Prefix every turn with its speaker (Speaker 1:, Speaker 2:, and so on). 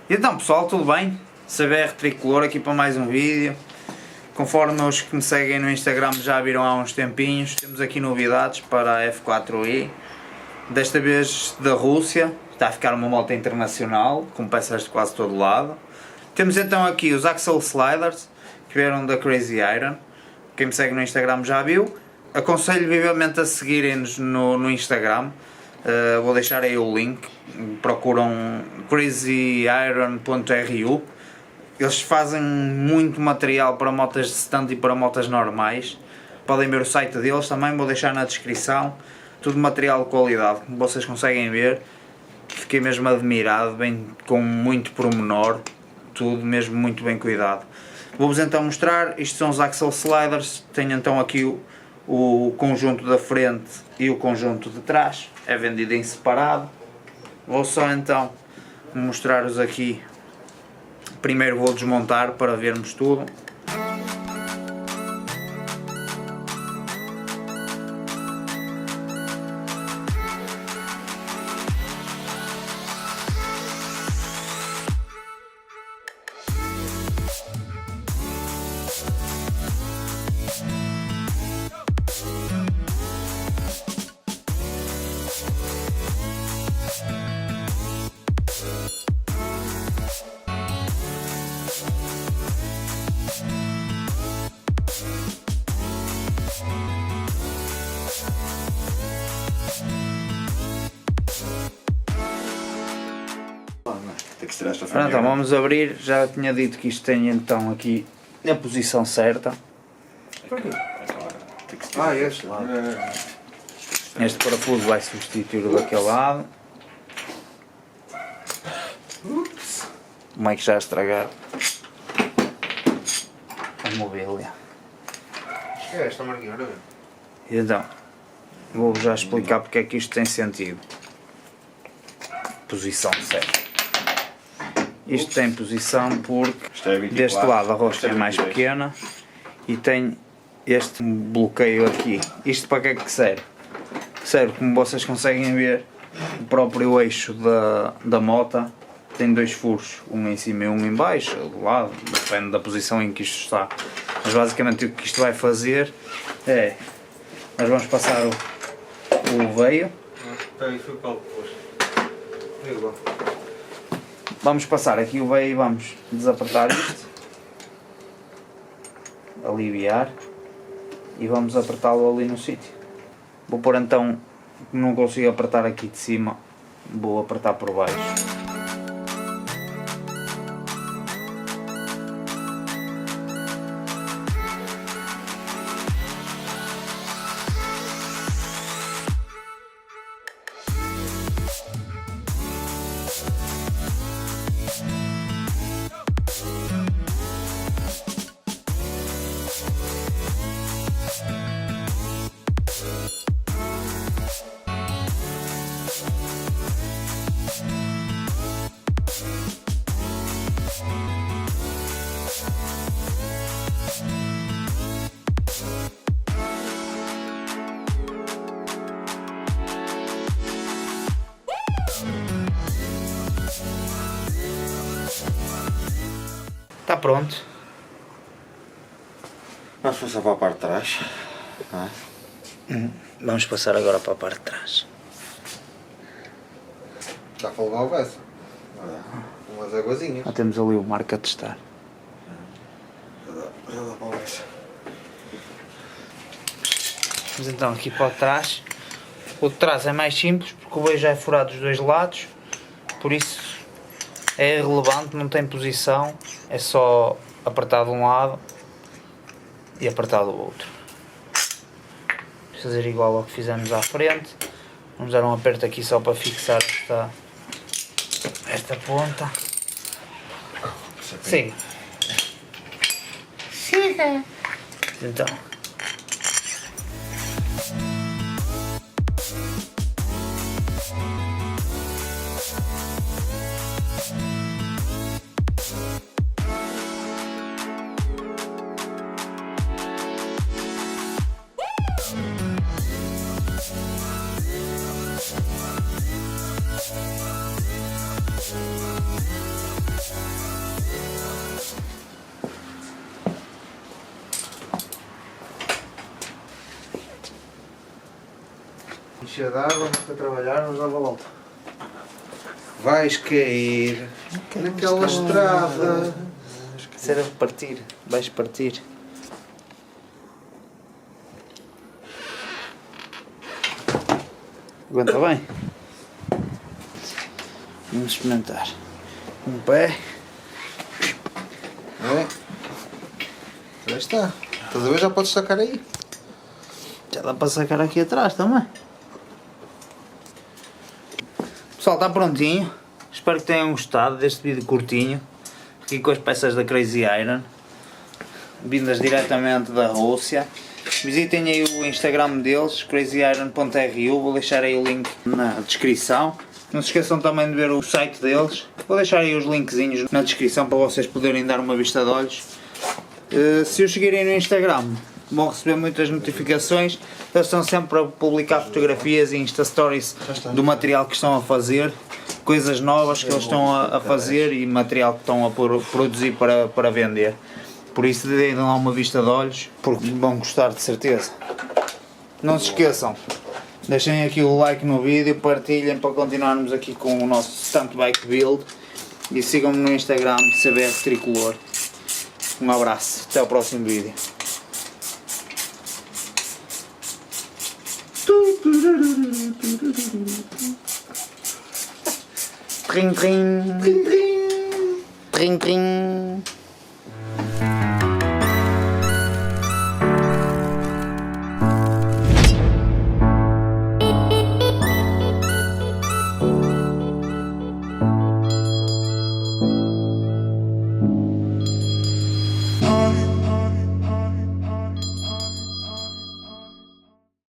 Speaker 1: E então pessoal, tudo bem? CBR Tricolor aqui para mais um vídeo. Conforme os que me seguem no Instagram já viram há uns tempinhos, temos aqui novidades para a F4i. Desta vez da Rússia, está a ficar uma moto internacional, com peças de quase todo lado. Temos então aqui os Axle Sliders, que vieram da Crazy Iron. Quem me segue no Instagram já viu. Aconselho vivamente a seguirem-nos no Instagram. Vou deixar aí o link. Procuram crazyiron.ru. Eles fazem muito material para motas de stand e para motas normais. Podem ver o site deles também, vou deixar na descrição. Tudo material de qualidade, como vocês conseguem ver. Fiquei mesmo admirado, bem, com muito pormenor. Tudo mesmo muito bem cuidado. Vou-vos então mostrar. Isto são os Axle Sliders. Tenho então aqui o conjunto da frente e o conjunto de trás. É vendido em separado. Vou só então mostrar-vos aqui. Primeiro vou desmontar para vermos tudo. Então vamos abrir. Já tinha dito que isto tem então aqui a posição certa.
Speaker 2: Este lado.
Speaker 1: Este parafuso vai substituir o daquele lado. Como é que já estragado a mobília.
Speaker 2: É esta marquinha, olha.
Speaker 1: Então vou já explicar porque é que isto tem sentido. Posição certa. Isto tem posição porque deste lado a rosca é mais pequena e tem este bloqueio aqui. Isto para que é que serve? Serve, como vocês conseguem ver, o próprio eixo da moto tem dois furos, um em cima e um em baixo, do lado, depende da posição em que isto está. Mas basicamente o que isto vai fazer é, nós vamos passar o veio. Vamos passar aqui o veio e vamos desapertar isto, aliviar e vamos apertá-lo ali no sítio. Vou pôr então, não consigo apertar aqui de cima, vou apertar por baixo. Está pronto.
Speaker 2: Vamos passar para a parte de trás.
Speaker 1: Vamos passar agora para a parte de trás.
Speaker 2: Dá para levar o peça. Umas aguazinhas.
Speaker 1: Já temos ali o Marco a testar.
Speaker 2: Já dá para o peça.
Speaker 1: Vamos então aqui para o trás. O de trás é mais simples porque o veio já é furado dos dois lados. Por isso é irrelevante, não tem posição. É só apertar de um lado e apertar do outro. Vamos fazer igual ao que fizemos à frente. Vamos dar um aperto aqui só para fixar esta ponta. Siga. Siga. Então.
Speaker 2: encher de água, para trabalhar, mas já volta. Vais cair naquela estrada.
Speaker 1: Se era partir, vais partir. Aguenta bem. Vamos experimentar. Um pé.
Speaker 2: É. Aí está. Estás a ver? Já podes sacar aí.
Speaker 1: Já dá para sacar aqui atrás também. Pessoal, está prontinho. Espero que tenham gostado deste vídeo curtinho. Aqui com as peças da Crazy Iron. Vindas diretamente da Rússia. Visitem aí o Instagram deles, crazyiron.ru. Vou deixar aí o link na descrição. Não se esqueçam também de ver o site deles. Vou deixar aí os linkzinhos na descrição para vocês poderem dar uma vista de olhos. Se os seguirem no Instagram, vão receber muitas notificações. Eles estão sempre a publicar fotografias e Insta Stories do material que estão a fazer, coisas novas que eles estão a fazer e material que estão a produzir para vender. Por isso deem lá uma vista de olhos, porque vão gostar de certeza. Não se esqueçam, deixem aqui o like no vídeo, partilhem para continuarmos aqui com o nosso Stunt Bike Build e sigam-me no Instagram, CBR Tricolor. Um abraço, até o próximo vídeo. Trim trim. Trim trim.